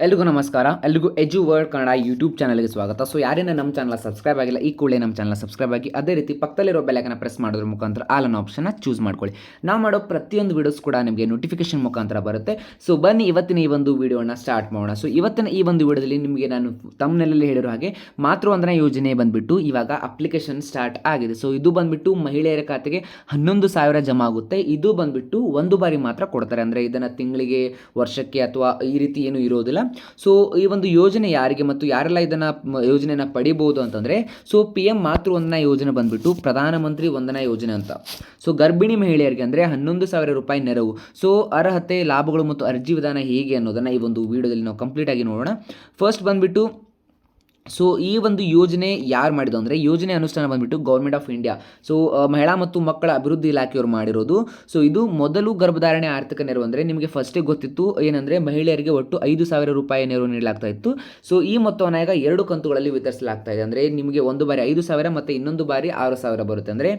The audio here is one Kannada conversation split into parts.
ಎಲ್ರಿಗೂ ನಮಸ್ಕಾರ. ಎಲ್ರಿಗೂ ಎಜು ವರ್ಲ್ಡ್ ಕನ್ನಡ ಯೂಟ್ಯೂಬ್ ಚಾನಲ್ಗೆ ಸ್ವಾಗತ. ಸೊ ಯಾರೇನ ನಮ್ಮ ಚಾನಲ್ ಸಬ್ಸ್ಕ್ರೈಬ್ ಆಗಿಲ್ಲ, ಈ ಕೂಡಲೇ ನಮ್ಮ ಚಾನಲ್ ಸಬ್ಸ್ಕ್ರೈಬ್ ಆಗಿ, ಅದೇ ರೀತಿ ಪಕ್ಕದಲ್ಲಿರೋ ಬೆಲ್ಲೈಕನ್ನ ಪ್ರೆಸ್ ಮಾಡೋದ್ರ ಮುಖಾಂತರ ಆಲ್ ಅನ್ನೋ ಆಪ್ಷನ್ನ ಚೂಸ್ ಮಾಡ್ಕೊಳ್ಳಿ. ನಾವು ಮಾಡೋ ಪ್ರತಿಯೊಂದು ವೀಡಿಯೋಸ್ ಕೂಡ ನಿಮಗೆ ನೋಟಿಫಿಕೇಶನ್ ಮುಖಾಂತರ ಬರುತ್ತೆ. ಸೊ ಬನ್ನಿ ಇವತ್ತಿನ ಈ ಒಂದು ವಿಡಿಯೋನ ಸ್ಟಾರ್ಟ್ ಮಾಡೋಣ. ಸೊ ಇವತ್ತಿನ ಈ ಒಂದು ವಿಡಿಯೋದಲ್ಲಿ ನಿಮಗೆ ನಾನು ತಮ್ಮನೆಲ್ಲಲ್ಲಿ ಹೇಳಿರೋ ಹಾಗೆ ಮಾತೃವಂದನಾ ಯೋಜನೆ ಬಂದುಬಿಟ್ಟು ಇವಾಗ ಅಪ್ಲಿಕೇಶನ್ ಸ್ಟಾರ್ಟ್ ಆಗಿದೆ. ಸೊ ಇದು ಬಂದುಬಿಟ್ಟು ಮಹಿಳೆಯರ ಖಾತೆಗೆ 11,000 ಜಮಾ ಆಗುತ್ತೆ. ಇದು ಬಂದುಬಿಟ್ಟು ಒಂದು ಬಾರಿ ಮಾತ್ರ ಕೊಡ್ತಾರೆ, ಅಂದರೆ ಇದನ್ನು ತಿಂಗಳಿಗೆ, ವರ್ಷಕ್ಕೆ ಅಥವಾ ಈ ರೀತಿ ಏನು ಇರೋದಿಲ್ಲ. ಸೊ ಈ ಒಂದು ಯೋಜನೆ ಯಾರಿಗೆ ಮತ್ತು ಯಾರೆಲ್ಲ ಇದನ್ನು ಯೋಜನೆಯನ್ನು ಪಡಿಬೋದು ಅಂತಂದರೆ, ಸೊ PM ಮಾತೃವಂದನಾ ಯೋಜನೆ ಬಂದುಬಿಟ್ಟು ಪ್ರಧಾನಮಂತ್ರಿ ವಂದನಾ ಯೋಜನೆ ಅಂತ. ಸೊ ಗರ್ಭಿಣಿ ಮಹಿಳೆಯರಿಗೆ ಅಂದರೆ 11,000 ರೂಪಾಯಿ ನೆರವು. ಸೊ ಅರ್ಹತೆ, ಲಾಭಗಳು ಮತ್ತು ಅರ್ಜಿ ವಿಧಾನ ಹೇಗೆ ಅನ್ನೋದನ್ನು ಈ ಒಂದು ವಿಡಿಯೋದಲ್ಲಿ ನಾವು ಕಂಪ್ಲೀಟ್ ಆಗಿ ನೋಡೋಣ. ಫಸ್ಟ್ ಬಂದುಬಿಟ್ಟು ಸೊ ಈ ಒಂದು ಯೋಜನೆ ಯಾರು ಮಾಡಿದ್ದು ಅಂದರೆ, ಯೋಜನೆ ಅನುಷ್ಠಾನ ಬಂದುಬಿಟ್ಟು ಗೌರ್ಮೆಂಟ್ ಆಫ್ ಇಂಡಿಯಾ. ಸೊ ಮಹಿಳಾ ಮತ್ತು ಮಕ್ಕಳ ಅಭಿವೃದ್ಧಿ ಇಲಾಖೆಯವರು ಮಾಡಿರೋದು. ಸೊ ಇದು ಮೊದಲು ಗರ್ಭಧಾರಣೆ ಆರ್ಥಿಕ ನೆರವು. ಅಂದರೆ ನಿಮಗೆ ಫಸ್ಟೇ ಗೊತ್ತಿತ್ತು ಏನಂದರೆ, ಮಹಿಳೆಯರಿಗೆ ಒಟ್ಟು 5,000 ರೂಪಾಯಿ ನೆರವು ನೀಡಲಾಗ್ತಾ ಇತ್ತು. ಸೊ ಈ ಮೊತ್ತವನ್ನು ಈಗ 2 ಕಂತುಗಳಲ್ಲಿ ವಿತರಿಸಲಾಗ್ತಾ ಇದೆ. ಅಂದರೆ ನಿಮಗೆ ಒಂದು ಬಾರಿ 5,000 ಮತ್ತು ಇನ್ನೊಂದು ಬಾರಿ 6,000 ಬರುತ್ತೆ. ಅಂದರೆ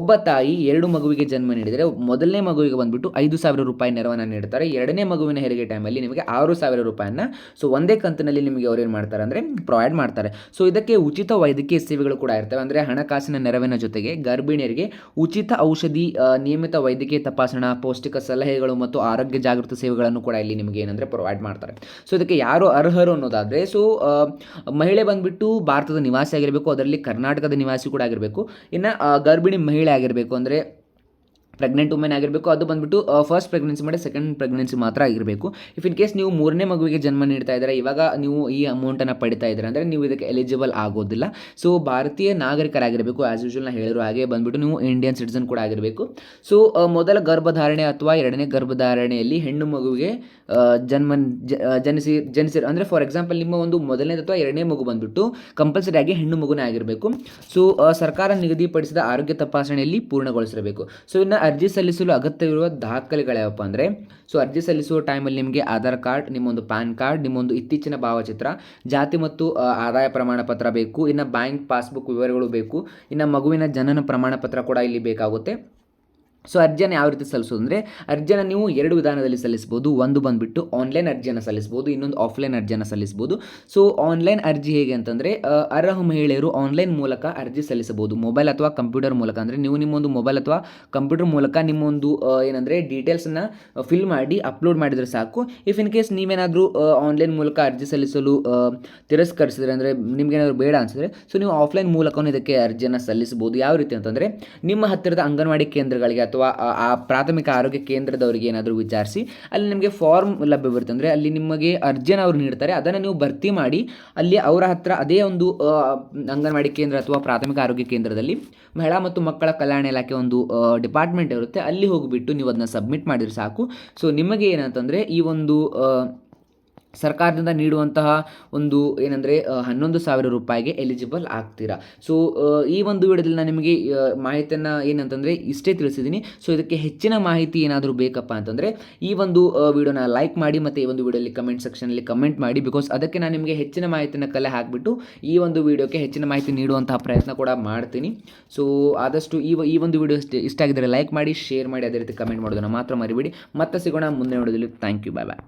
ಒಬ್ಬ ತಾಯಿ 2 ಮಗುವಿಗೆ ಜನ್ಮ ನೀಡಿದರೆ ಮೊದಲನೇ ಮಗುವಿಗೆ ಬಂದುಬಿಟ್ಟು 5,000 ರೂಪಾಯಿ ನೆರವನ್ನು ನೀಡ್ತಾರೆ. ಎರಡನೇ ಮಗುವಿನ ಹೆರಿಗೆ ಟೈಮಲ್ಲಿ ನಿಮಗೆ 6,000 ರೂಪಾಯಿನ ಸೊ ಒಂದೇ ಕಂತಿನಲ್ಲಿ ನಿಮಗೆ ಅವ್ರು ಏನು ಮಾಡ್ತಾರೆ ಅಂದರೆ ಪ್ರೊವೈಡ್ ಮಾಡ್ತಾರೆ. ಸೊ ಇದಕ್ಕೆ ಉಚಿತ ವೈದ್ಯಕೀಯ ಸೇವೆಗಳು ಕೂಡ ಇರ್ತವೆ. ಅಂದರೆ ಹಣಕಾಸಿನ ನೆರವಿನ ಜೊತೆಗೆ ಗರ್ಭಿಣಿಯರಿಗೆ ಉಚಿತ ಔಷಧಿ, ನಿಯಮಿತ ವೈದ್ಯಕೀಯ ತಪಾಸಣಾ, ಪೌಷ್ಟಿಕ ಸಲಹೆಗಳು ಮತ್ತು ಆರೋಗ್ಯ ಜಾಗೃತಿ ಸೇವೆಗಳನ್ನು ಕೂಡ ಇಲ್ಲಿ ನಿಮಗೆ ಏನಂದರೆ ಪ್ರೊವೈಡ್ ಮಾಡ್ತಾರೆ. ಸೊ ಇದಕ್ಕೆ ಯಾರು ಅರ್ಹರು ಅನ್ನೋದಾದರೆ, ಸೊ ಮಹಿಳೆ ಬಂದುಬಿಟ್ಟು ಭಾರತದ ನಿವಾಸಿ ಆಗಿರಬೇಕು, ಅದರಲ್ಲಿ ಕರ್ನಾಟಕದ ನಿವಾಸಿ ಕೂಡ ಆಗಿರಬೇಕು. ಇನ್ನು ಗರ್ಭಿಣಿ ಮಹಿಳೆ ಆಗಿರಬೇಕು, ಅಂದರೆ ಪ್ರೆಗ್ನೆಂಟ್ ವುಮೆನ್ ಆಗಿರಬೇಕು. ಅದು ಬಂದುಬಿಟ್ಟು ಫಸ್ಟ್ ಪ್ರೆಗ್ನೆನ್ಸಿ ಮಾಡಿ ಸೆಕೆಂಡ್ ಪ್ರೆಗ್ನೆನ್ಸಿ ಮಾತ್ರ ಆಗಿರಬೇಕು. ಇಫ್ ಇನ್ ಕೇಸ್ ನೀವು 3ನೇ ಮಗುವಿಗೆ ಜನ್ಮ ನೀಡ್ತಾ ಇದ್ದಾರೆ, ಇವಾಗ ನೀವು ಈ ಅಮೌಂಟನ್ನು ಪಡಿತಾ ಇದ್ದೀರಾ ಅಂದರೆ ನೀವು ಇದಕ್ಕೆ ಎಲಿಜಿಬಲ್ ಆಗೋದಿಲ್ಲ. ಸೊ ಭಾರತೀಯ ನಾಗರಿಕರಾಗಿರಬೇಕು. ಆ್ಯಸ್ ಯೂಶುವಲ್ ನಾನು ಹೇಳಿರೋ ಹಾಗೆ ಬಂದುಬಿಟ್ಟು ನೀವು ಇಂಡಿಯನ್ ಸಿಟಿಸನ್ ಕೂಡ ಆಗಿರಬೇಕು. ಸೊ ಮೊದಲ ಗರ್ಭಧಾರಣೆ ಅಥವಾ ಎರಡನೇ ಗರ್ಭಧಾರಣೆಯಲ್ಲಿ ಹೆಣ್ಣು ಮಗುವಿಗೆ ಜನಿಸಿ ಅಂದರೆ ಫಾರ್ ಎಕ್ಸಾಂಪಲ್ ನಿಮ್ಮ ಒಂದು ಮೊದಲನೇ ಅಥವಾ ಎರಡನೇ ಮಗು ಬಂದುಬಿಟ್ಟು ಕಂಪಲ್ಸರಿ ಆಗಿ ಹೆಣ್ಣು ಮಗುನೇ ಆಗಿರಬೇಕು. ಸೊ ಸರ್ಕಾರ ನಿಗದಿಪಡಿಸಿದ ಆರೋಗ್ಯ ತಪಾಸಣೆಯಲ್ಲಿ ಪೂರ್ಣಗೊಳಿಸಿರಬೇಕು. ಸೊ ಇನ್ನು ಅರ್ಜಿ ಸಲ್ಲಿಸಲು ಅಗತ್ಯವಿರುವ ದಾಖಲೆಗಳ್ಯಾವಪ್ಪ ಅಂದರೆ, ಸೊ ಅರ್ಜಿ ಸಲ್ಲಿಸುವ ಟೈಮಲ್ಲಿ ನಿಮಗೆ ಆಧಾರ್ ಕಾರ್ಡ್, ನಿಮ್ಮೊಂದು ಪ್ಯಾನ್ ಕಾರ್ಡ್, ನಿಮ್ಮೊಂದು ಇತ್ತೀಚಿನ ಭಾವಚಿತ್ರ, ಜಾತಿ ಮತ್ತು ಆದಾಯ ಪ್ರಮಾಣ ಪತ್ರ ಬೇಕು. ಇನ್ನು ಬ್ಯಾಂಕ್ ಪಾಸ್ಬುಕ್ ವಿವರಗಳು ಬೇಕು. ಇನ್ನು ಮಗುವಿನ ಜನನ ಪ್ರಮಾಣ ಪತ್ರ ಕೂಡ ಇಲ್ಲಿ ಬೇಕಾಗುತ್ತೆ. ಸೊ ಅರ್ಜಿಯನ್ನು ಯಾವ ರೀತಿ ಸಲ್ಲಿಸೋದು ಅಂದರೆ, ಅರ್ಜಿಯನ್ನು ನೀವು 2 ವಿಧಾನದಲ್ಲಿ ಸಲ್ಲಿಸ್ಬೋದು. ಒಂದು ಬಂದುಬಿಟ್ಟು ಆನ್ಲೈನ್ ಅರ್ಜಿಯನ್ನು ಸಲ್ಲಿಸ್ಬೋದು, ಇನ್ನೊಂದು ಆಫ್ಲೈನ್ ಅರ್ಜಿಯನ್ನು ಸಲ್ಲಿಸ್ಬೋದು. ಸೊ ಆನ್ಲೈನ್ ಅರ್ಜಿ ಹೇಗೆ ಅಂತಂದರೆ, ಅರ್ಹ ಮಹಿಳೆಯರು ಆನ್ಲೈನ್ ಮೂಲಕ ಅರ್ಜಿ ಸಲ್ಲಿಸಬಹುದು, ಮೊಬೈಲ್ ಅಥವಾ ಕಂಪ್ಯೂಟರ್ ಮೂಲಕ. ಅಂದರೆ ನೀವು ನಿಮ್ಮೊಂದು ಮೊಬೈಲ್ ಅಥವಾ ಕಂಪ್ಯೂಟರ್ ಮೂಲಕ ನಿಮ್ಮೊಂದು ಏನಂದರೆ ಡೀಟೇಲ್ಸನ್ನು ಫಿಲ್ ಮಾಡಿ ಅಪ್ಲೋಡ್ ಮಾಡಿದರೆ ಸಾಕು. ಇಫ್ ಇನ್ ಕೇಸ್ ನೀವೇನಾದರೂ ಆನ್ಲೈನ್ ಮೂಲಕ ಅರ್ಜಿ ಸಲ್ಲಿಸಲು ತಿರಸ್ಕರಿಸಿದ್ರೆ, ಅಂದರೆ ನಿಮಗೇನಾದರೂ ಬೇಡ ಅನಿಸಿದ್ರೆ, ಸೊ ನೀವು ಆಫ್ಲೈನ್ ಮೂಲಕವೂ ಇದಕ್ಕೆ ಅರ್ಜಿಯನ್ನು ಸಲ್ಲಿಸಬಹುದು. ಯಾವ ರೀತಿ ಅಂತಂದರೆ, ನಿಮ್ಮ ಹತ್ತಿರದ ಅಂಗನವಾಡಿ ಕೇಂದ್ರಗಳಿಗೆ ಅಥವಾ ಆ ಪ್ರಾಥಮಿಕ ಆರೋಗ್ಯ ಕೇಂದ್ರದವರಿಗೆ ಏನಾದರೂ ವಿಚಾರಿಸಿ, ಅಲ್ಲಿ ನಿಮಗೆ ಫಾರ್ಮ್ ಲಭ್ಯವಿರುತ್ತೆ. ಅಂದರೆ ಅಲ್ಲಿ ನಿಮಗೆ ಅರ್ಜಿಯನ್ನು ಅವರು ನೀಡ್ತಾರೆ, ಅದನ್ನು ನೀವು ಭರ್ತಿ ಮಾಡಿ ಅಲ್ಲಿ ಅವರ ಹತ್ರ ಅದೇ ಒಂದು ಅಂಗನವಾಡಿ ಕೇಂದ್ರ ಅಥವಾ ಪ್ರಾಥಮಿಕ ಆರೋಗ್ಯ ಕೇಂದ್ರದಲ್ಲಿ ಮಹಿಳಾ ಮತ್ತು ಮಕ್ಕಳ ಕಲ್ಯಾಣ ಇಲಾಖೆ ಒಂದು ಡಿಪಾರ್ಟ್ಮೆಂಟ್ ಇರುತ್ತೆ, ಅಲ್ಲಿ ಹೋಗಿಬಿಟ್ಟು ನೀವು ಅದನ್ನು ಸಬ್ಮಿಟ್ ಮಾಡಿದರೆ ಸಾಕು. ಸೊ ನಿಮಗೆ ಏನಂತಂದರೆ ಈ ಒಂದು ಸರ್ಕಾರದಿಂದ ನೀಡುವಂತಹ ಒಂದು ಏನಂದರೆ 11,000 ರೂಪಾಯಿಗೆ ಎಲಿಜಿಬಲ್ ಆಗ್ತೀರಾ. ಸೊ ಈ ಒಂದು ವಿಡಿಯೋದಲ್ಲಿ ನಾನು ನಿಮಗೆ ಮಾಹಿತಿಯನ್ನು ಏನಂತಂದರೆ ಇಷ್ಟೇ ತಿಳಿಸಿದ್ದೀನಿ. ಸೊ ಇದಕ್ಕೆ ಹೆಚ್ಚಿನ ಮಾಹಿತಿ ಏನಾದರೂ ಬೇಕಪ್ಪ ಅಂತಂದರೆ ಈ ಒಂದು ವಿಡಿಯೋನ ಲೈಕ್ ಮಾಡಿ ಮತ್ತು ಈ ಒಂದು ವಿಡಿಯೋಲಿ ಕಮೆಂಟ್ ಸೆಕ್ಷನಲ್ಲಿ ಕಮೆಂಟ್ ಮಾಡಿ. ಬಿಕಾಸ್ ಅದಕ್ಕೆ ನಾನು ನಿಮಗೆ ಹೆಚ್ಚಿನ ಮಾಹಿತಿಯನ್ನು ಕಲೆ ಹಾಕಿಬಿಟ್ಟು ಈ ಒಂದು ವಿಡಿಯೋಕ್ಕೆ ಹೆಚ್ಚಿನ ಮಾಹಿತಿ ನೀಡುವಂತಹ ಪ್ರಯತ್ನ ಕೂಡ ಮಾಡ್ತೀನಿ. ಸೊ ಆದಷ್ಟು ಈ ಒಂದು ವಿಡಿಯೋ ಇಷ್ಟ ಆಗಿದ್ದರೆ ಲೈಕ್ ಮಾಡಿ, ಶೇರ್ ಮಾಡಿ, ಅದೇ ರೀತಿ ಕಮೆಂಟ್ ಮಾಡೋದನ್ನು ಮಾತ್ರ ಮರಿಬೇಡಿ. ಮತ್ತೆ ಸಿಗೋಣ ಮುಂದಿನ ವಿಡಿಯೋದಲ್ಲಿ. Thank you, bye bye.